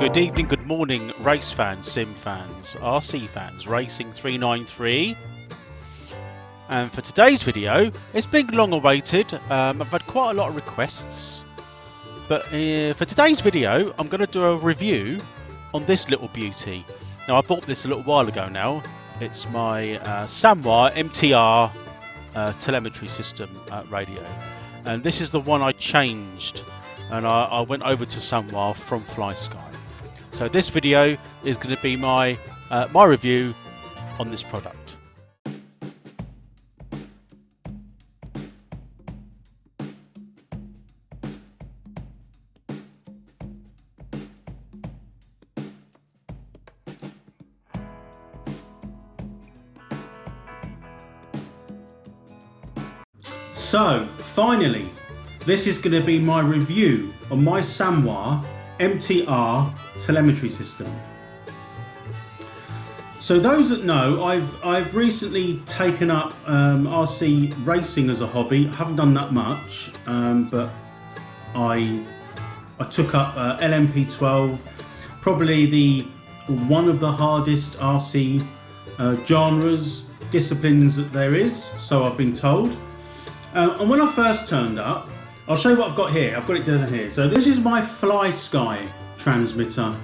Good evening, good morning, race fans, sim fans, RC fans, Racing 393. And for today's video, it's been long awaited. I've had quite a lot of requests. But for today's video, I'm going to do a review on this little beauty. Now, I bought this a little while ago now. It's my Sanwa MT-R telemetry system radio. And this is the one I changed. And I went over to Sanwa from FlySky. So this video is going to be my review on this product. So finally, this is going to be my review on my Sanwa MT-R telemetry system. So those that know, I've recently taken up RC racing as a hobby. I haven't done that much, but I took up LMP12, probably one of the hardest RC genres, disciplines that there is, so I've been told. And when I first turned up, I'll show you what I've got here. I've got it down here. So this is my FlySky transmitter.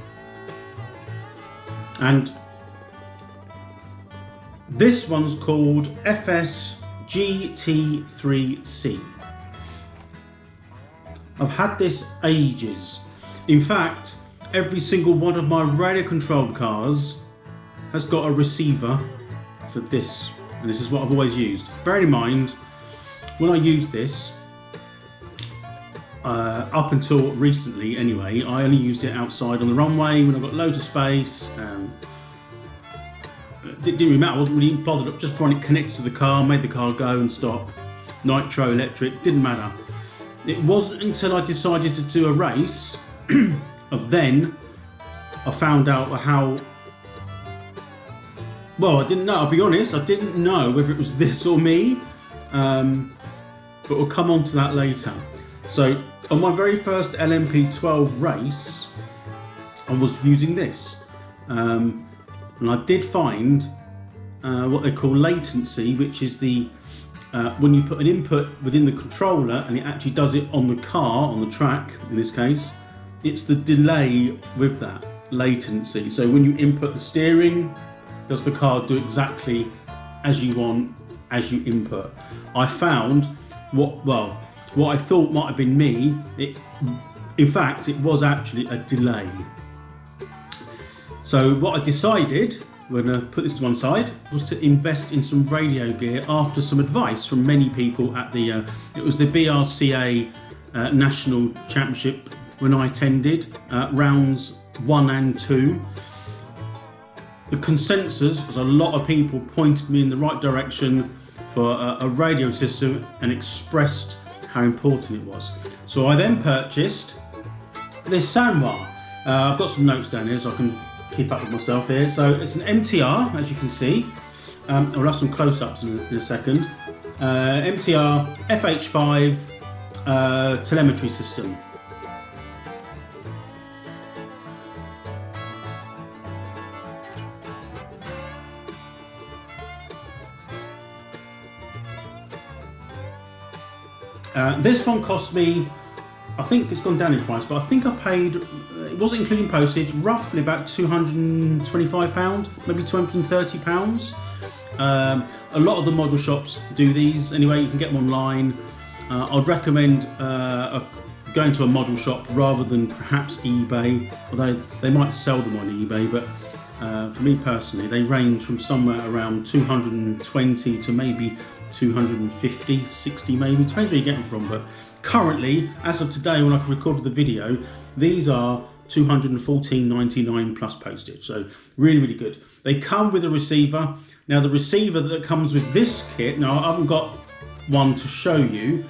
And this one's called FSGT3C. I've had this ages. In fact, every single one of my radio controlled cars has got a receiver for this. And this is what I've always used. Bear in mind, when I used this, up until recently anyway, I only used it outside on the runway when I got loads of space. It didn't really matter, I wasn't really bothered up, just wanted it connected to the car, made the car go and stop. Nitro, electric, didn't matter. It wasn't until I decided to do a race of then I found out how, well, I didn't know, I'll be honest, I didn't know whether it was this or me, but we'll come on to that later. So on my very first LMP12 race, I was using this, and I did find what they call latency, which is the when you put an input within the controller and it actually does it on the car, on the track in this case, it's the delay with that latency. So when you input the steering, does the car do exactly as you want, as you input? I found what I thought might have been me, in fact it was actually a delay. So what I decided, when I put this to one side, was to invest in some radio gear after some advice from many people at the, it was the BRCA National Championship when I attended, rounds 1 and 2. The consensus was a lot of people pointed me in the right direction for a radio system and expressed how important it was. So I then purchased this Sanwa. I've got some notes down here so I can keep up with myself here. So it's an MT-R, as you can see. I'll have some close-ups in a second. MT-R FH5 telemetry system. This one cost me, I think it's gone down in price, but I think I paid, it wasn't including postage, roughly about £225, maybe £230. A lot of the model shops do these anyway, you can get them online. I'd recommend going to a model shop rather than perhaps eBay, although they might sell them on eBay, but for me personally, they range from somewhere around 220 to maybe 250, 60 maybe, depends where you get them from. But currently, as of today when I recorded the video, these are $214.99 plus postage, so really, really good. They come with a receiver. Now the receiver that comes with this kit, now I haven't got one to show you.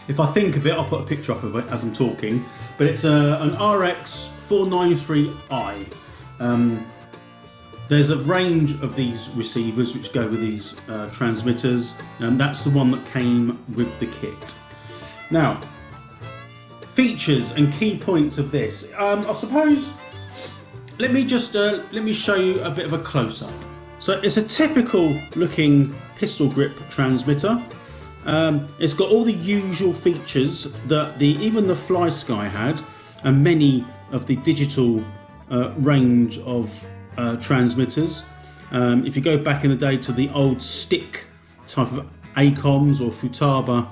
If I think of it, I'll put a picture up of it as I'm talking, but it's an RX493i. There's a range of these receivers which go with these transmitters, and that's the one that came with the kit. Now, features and key points of this. I suppose, let me show you a bit of a close-up. So it's a typical looking pistol grip transmitter. It's got all the usual features that even the FlySky had, and many of the digital range of transmitters. If you go back in the day to the old stick type of ACOMs or Futaba,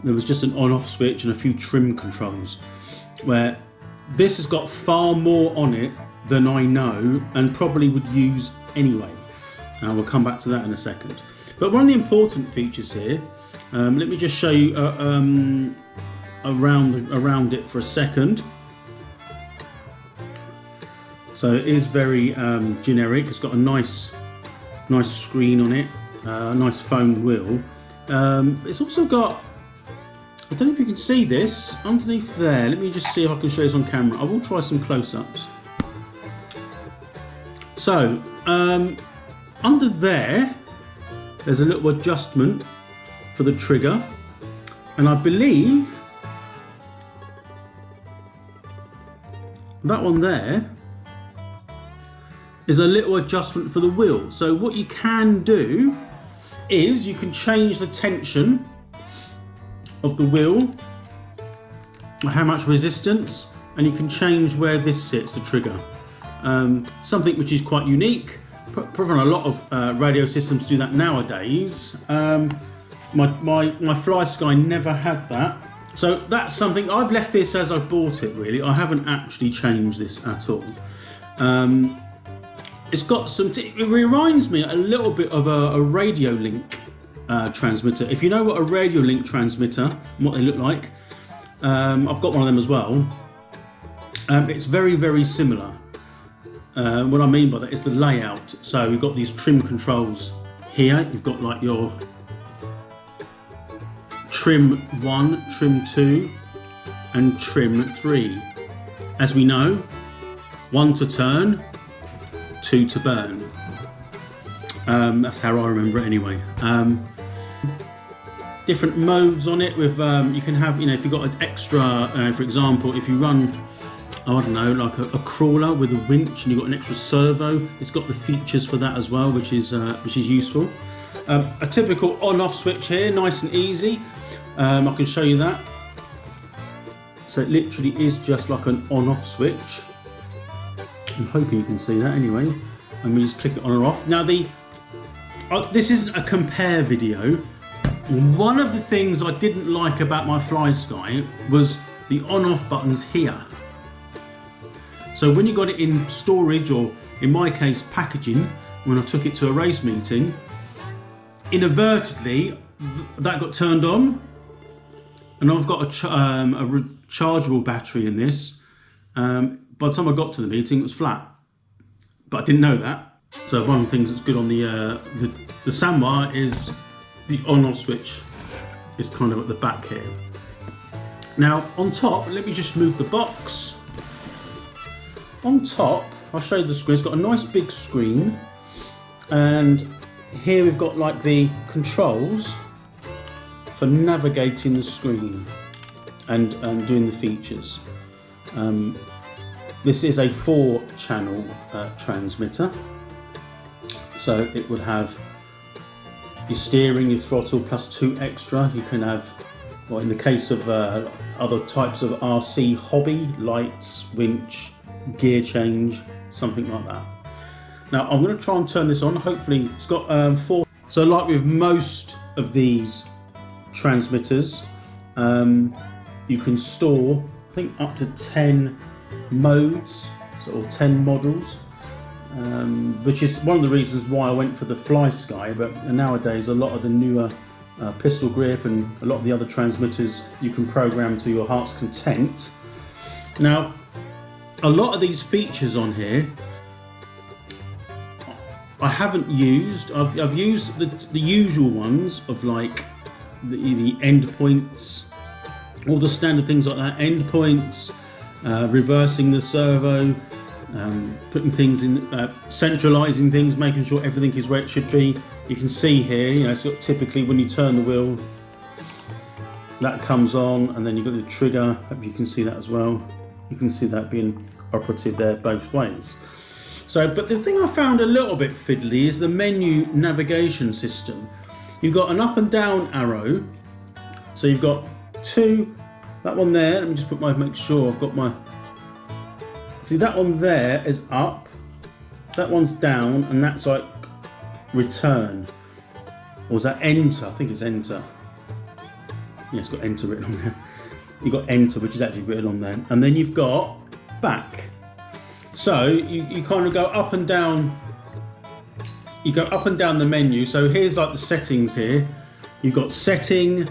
there was just an on-off switch and a few trim controls, where this has got far more on it than I know and probably would use anyway. We'll come back to that in a second. But one of the important features here, let me just show you around it for a second. So it is very generic. It's got a nice screen on it, a nice foam wheel. It's also got, I don't know if you can see this underneath there. Let me just see if I can show this on camera. I will try some close-ups. So under there's a little adjustment for the trigger, and I believe that one there is a little adjustment for the wheel. So what you can do is you can change the tension of the wheel, how much resistance, and you can change where this sits, the trigger. Something which is quite unique. Probably a lot of radio systems do that nowadays. My FlySky never had that. So that's something, I've left this as I bought it really. I haven't actually changed this at all. It's got some, it reminds me a little bit of a radio link transmitter. If you know what a radio link transmitter, and what they look like, I've got one of them as well. It's very, very similar. What I mean by that is the layout. So we've got these trim controls here. You've got like your trim 1, trim 2 and trim 3. As we know, 1 to turn, 2 to burn. That's how I remember it anyway. Different modes on it with, you can have, you know, if you've got an extra, for example, if you run, I don't know, like a crawler with a winch and you've got an extra servo, it's got the features for that as well, which is useful. A typical on-off switch here, nice and easy. I can show you that. So it literally is just like an on-off switch. I'm hoping you can see that anyway. And we just click it on or off. Now this isn't a compare video. One of the things I didn't like about my FlySky was the on-off buttons here. So when you got it in storage, or in my case packaging, when I took it to a race meeting, inadvertently that got turned on, and I've got a rechargeable battery in this. By the time I got to the meeting, it was flat, but I didn't know that. So one of the things that's good on the Sanwa is the on-off switch is kind of at the back here. Now on top, let me just move the box. On top, I'll show you the screen. It's got a nice big screen, and here we've got like the controls for navigating the screen and doing the features. This is a 4-channel transmitter, so it would have your steering, your throttle, plus 2 extra. You can have, well, in the case of other types of RC hobby, lights, winch, gear change, something like that. Now I'm going to try and turn this on. Hopefully it's got 4. So like with most of these transmitters, you can store, I think, up to 10 modes, or 10 models, which is one of the reasons why I went for the FlySky. But nowadays a lot of the newer pistol grip and a lot of the other transmitters you can program to your heart's content. Now a lot of these features on here I haven't used. I've used the usual ones of like the end points, all the standard things like that, end points, reversing the servo, putting things in, centralizing things, making sure everything is where it should be. You can see here, you know, so typically when you turn the wheel, that comes on, and then you've got the trigger. Hope you can see that as well. You can see that being operative there both ways. So, but the thing I found a little bit fiddly is the menu navigation system. You've got an up and down arrow. So you've got two, that one there, let me just make sure I've got my, see that one there is up, that one's down, and that's like return. Or is that enter? I think it's enter. Yeah, it's got enter written on there. You've got enter, which is actually written on there. And then you've got back. So you kind of go up and down. You go up and down the menu. So here's like the settings here. You've got setting,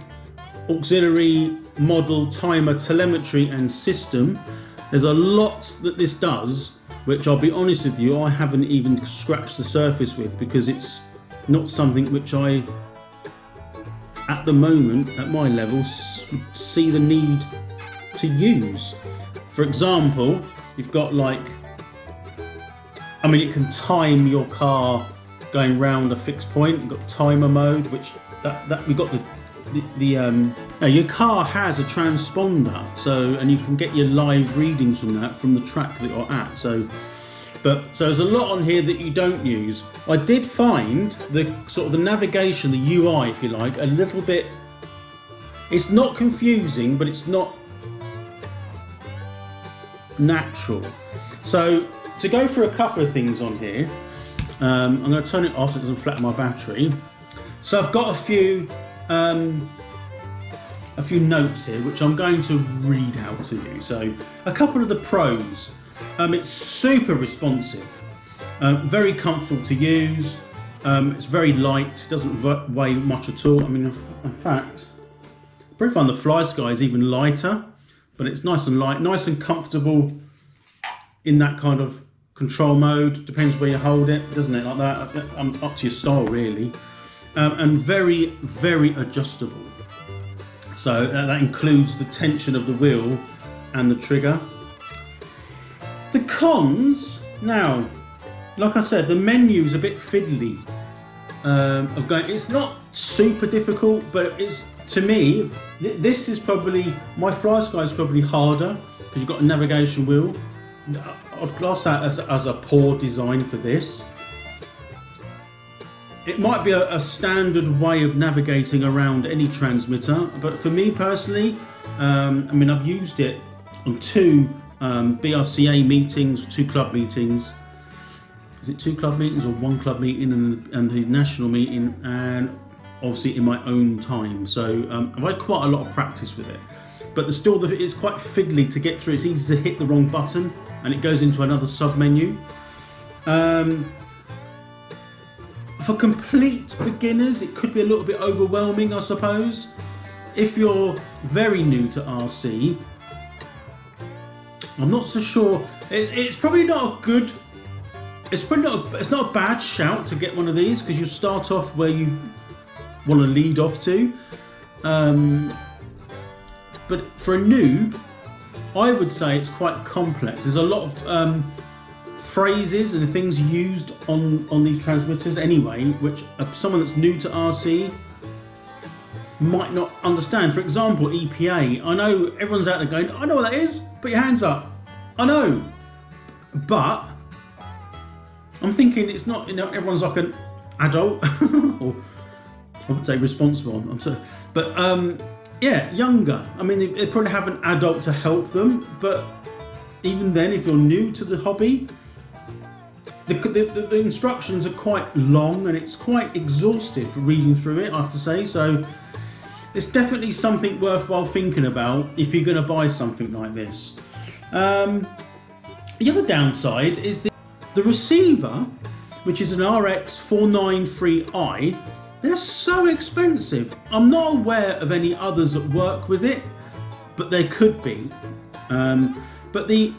auxiliary, model, timer, telemetry, and system. There's a lot that this does, which I'll be honest with you, I haven't even scratched the surface with, because it's not something which I, at the moment, at my level, see the need to use. For example, you've got like, I mean, it can time your car going round a fixed point. You've got timer mode, which that we've got now your car has a transponder, so, and you can get your live readings from that, from the track that you're at. So there's a lot on here that you don't use. I did find the sort of the navigation, the UI, if you like, a little bit. It's not confusing, but it's not natural. So to go through a couple of things on here, I'm going to turn it off so it doesn't flatten my battery. So I've got a few notes here which I'm going to read out to you. So a couple of the pros. It's super responsive, very comfortable to use. It's very light, doesn't weigh much at all. I mean, in fact, I probably find the FlySky is even lighter, but it's nice and light, nice and comfortable in that kind of control mode. Depends where you hold it, doesn't it? Like that, up to your style really. And very, very adjustable. So that includes the tension of the wheel and the trigger. The cons, now, like I said, the menu's a bit fiddly. It's not super difficult, but it's, to me, this is probably, my FlySky is probably harder, because you've got a navigation wheel. I'd class that as a poor design for this. It might be a standard way of navigating around any transmitter, but for me personally, I mean, I've used it on two BRCA meetings, 2 club meetings. Is it 2 club meetings or 1 club meeting and the national meeting, and obviously in my own time. So I've had quite a lot of practice with it, but it's quite fiddly to get through. It's easy to hit the wrong button and it goes into another sub menu. For complete beginners, it could be a little bit overwhelming, I suppose. If you're very new to RC, I'm not so sure. It's probably not a good. It's not a bad shout to get one of these, because you start off where you want to lead off to. But for a noob, I would say it's quite complex. There's a lot of phrases and things used on these transmitters anyway, which someone that's new to RC might not understand. For example, EPA. I know everyone's out there going, I know what that is. Put your hands up. I know, but I'm thinking it's not. You know, everyone's like an adult, or I would say responsible. I'm sorry, but yeah, younger. I mean, they probably have an adult to help them, but even then, if you're new to the hobby, the instructions are quite long and it's quite exhaustive reading through it, I have to say. So it's definitely something worthwhile thinking about if you're going to buy something like this. The other downside is the receiver, which is an RX493i. They're so expensive. I'm not aware of any others that work with it, but there could be. But the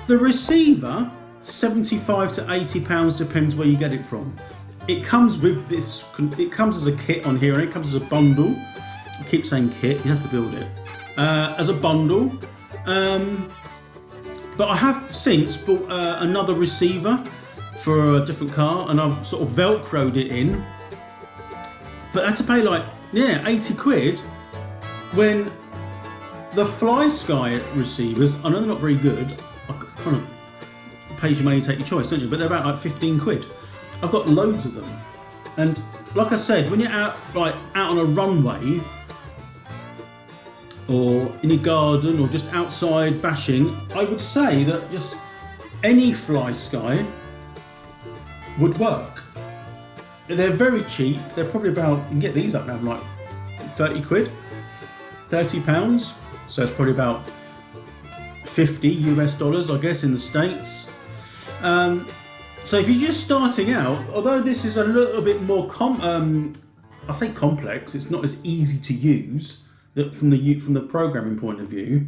receiver, £75 to £80, depends where you get it from. It comes with this. It comes as a kit on here, and it comes as a bundle. I keep saying kit. You have to build it as a bundle. But I have since bought another receiver for a different car, and I've sort of velcroed it in. But I had to pay like 80 quid when the FlySky receivers, I know they're not very good, I kind of pays your money, take your choice, don't you? But they're about like 15 quid. I've got loads of them. And like I said, when you're out on a runway or in your garden or just outside bashing, I would say that just any FlySky would work. They're very cheap. They're probably about, you can get these up now like 30 quid, 30 pounds. So it's probably about 50 US dollars, I guess, in the States. So if you're just starting out, although this is a little bit more I say complex, it's not as easy to use from the programming point of view.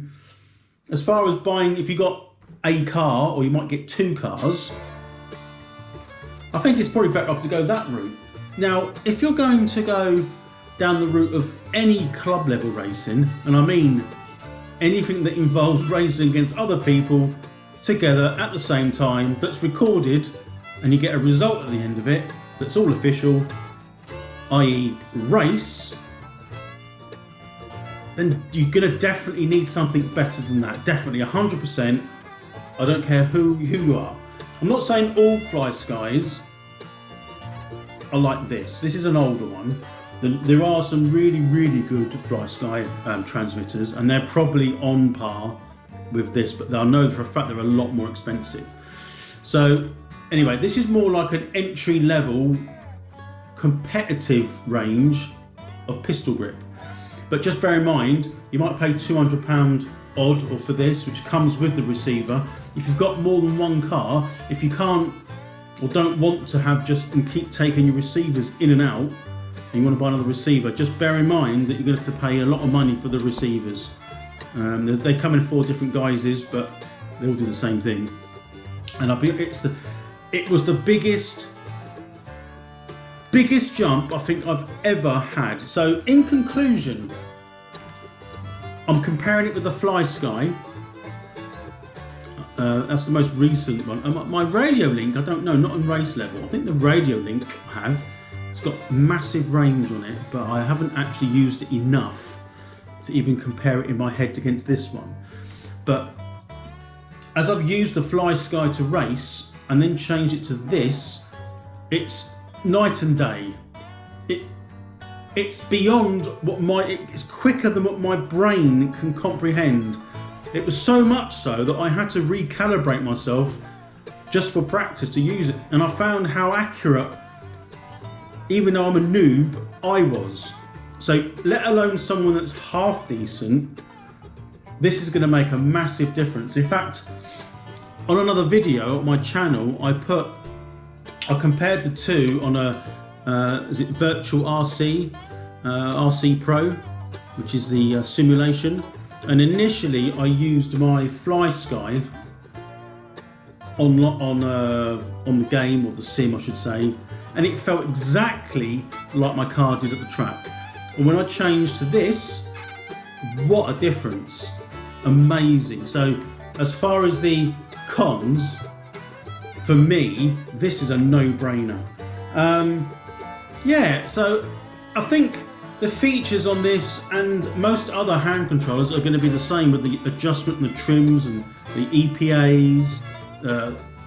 As far as buying, if you got a car or you might get 2 cars, I think it's probably better off to go that route. Now, if you're going to go down the route of any club level racing, and I mean anything that involves racing against other people together at the same time, that's recorded, and you get a result at the end of it that's all official, i.e. race, then you're going to definitely need something better than that. Definitely, 100%. I don't care who you are. I'm not saying all FlySkys are like this. This is an older one. There are some really, really good FlySky transmitters, and they're probably on par with this, but I know for a fact they're a lot more expensive. So anyway, this is more like an entry-level competitive range of pistol grip. But just bear in mind, you might pay £200 odd or for this, which comes with the receiver. If you've got more than one car, if you can't or don't want to have and keep taking your receivers in and out, and you want to buy another receiver, just bear in mind that you're going to have to pay a lot of money for the receivers. They come in 4 different guises, but they all do the same thing. And it was the biggest jump I think I've ever had. So in conclusion, I'm comparing it with the FlySky. That's the most recent one. And my Radio Link, I don't know, not on race level. I think the Radio Link I have, it's got massive range on it, but I haven't actually used it enough to even compare it in my head against this one. But as I've used the FlySky to race and then changed it to this, it's night and day. It's beyond what it's quicker than what my brain can comprehend. It was so much so that I had to recalibrate myself just for practice to use it, and I found how accurate, even though I'm a noob, I was. So let alone someone that's half decent, this is going to make a massive difference. In fact, on another video on my channel, I compared the two on a is it Virtual RC Pro, which is the simulation. And initially, I used my FlySky on the game, or the sim, I should say, and it felt exactly like my car did at the track. And when I changed to this, what a difference! Amazing. So, as far as the cons, for me, this is a no-brainer. Yeah, so I think the features on this and most other hand controllers are going to be the same, with the adjustment and the trims and the EPAs,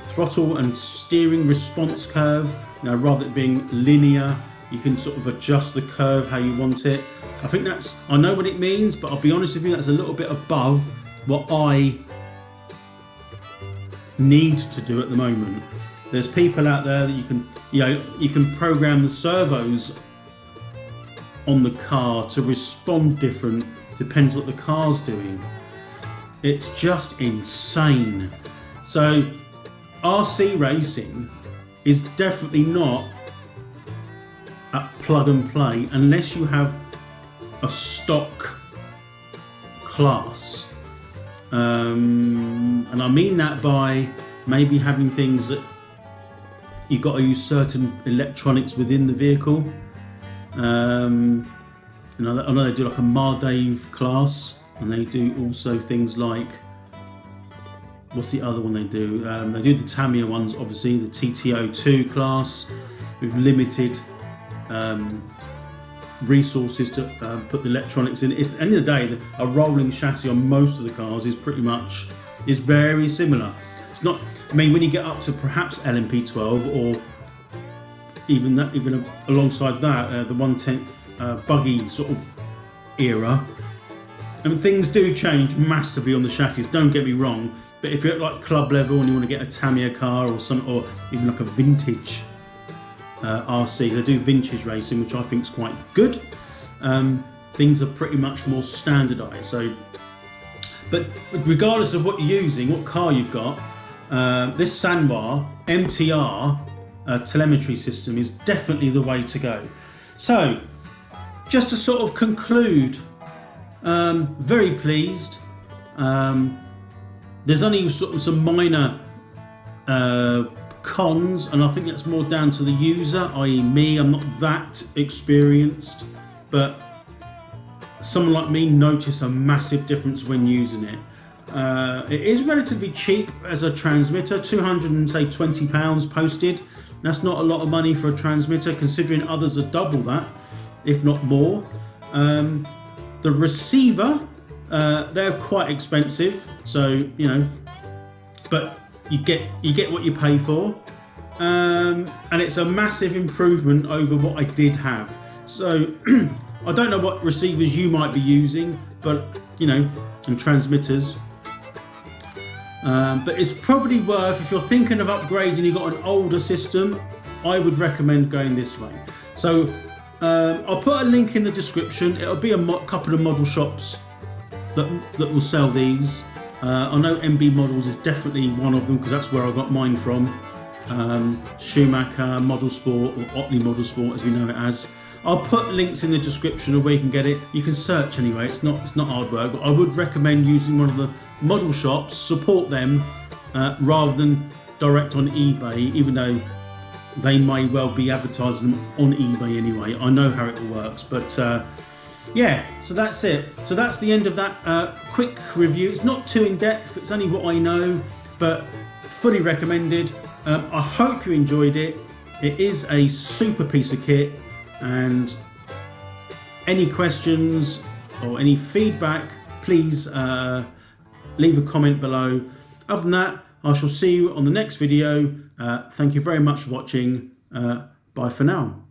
throttle and steering response curve. You know, rather than being linear, you can sort of adjust the curve how you want it. I think I know what it means, but I'll be honest with you, that's a little bit above what I need to do at the moment. There's people out there that you can program the servos on the car to respond different, depends what the car's doing. It's just insane. So RC racing is definitely not a plug and play unless you have a stock class, and I mean that by maybe having things that you've got to use certain electronics within the vehicle. I know they do like a Mardave class, and they do also things like, what's the other one they do? They do the Tamiya ones, obviously, the TTO2 class with limited resources to put the electronics in. It's, at the end of the day, a rolling chassis on most of the cars is very similar. It's not, I mean, when you get up to perhaps LMP12 or even alongside that, the 1/10 buggy sort of era, I mean, things do change massively on the chassis, don't get me wrong, but if you're at like club level and you want to get a Tamiya car or even like a vintage RC, they do vintage racing, which I think is quite good. Things are pretty much more standardised. So, but regardless of what you're using, what car you've got, this Sanwa MT-R telemetry system is definitely the way to go. So, just to sort of conclude, very pleased. There's only sort of some minor cons, and I think that's more down to the user, i.e. me. I'm not that experienced, but someone like me notice a massive difference when using it. It is relatively cheap as a transmitter, £220 posted. That's not a lot of money for a transmitter, considering others are double that, if not more. The receiver, they're quite expensive, so you know, but you get what you pay for, and it's a massive improvement over what I did have. So I don't know what receivers you might be using, but you know, and transmitters. But it's probably worth, if you're thinking of upgrading, you've got an older system, I would recommend going this way. So I'll put a link in the description. It'll be a couple of model shops that will sell these. I know MB Models is definitely one of them because that's where I got mine from. Schumacher Model Sport, or Otley Model Sport as we know it as. I'll put links in the description of where you can get it. You can search anyway, it's not hard work, but I would recommend using one of the model shops, support them, rather than direct on eBay, even though they may well be advertising them on eBay anyway. I know how it all works, but yeah, so that's it. So that's the end of that quick review. It's not too in-depth, it's only what I know, but fully recommended. I hope you enjoyed it. It is a super piece of kit, and any questions or any feedback, please leave a comment below. Other than that, I shall see you on the next video. Thank you very much for watching. Bye for now.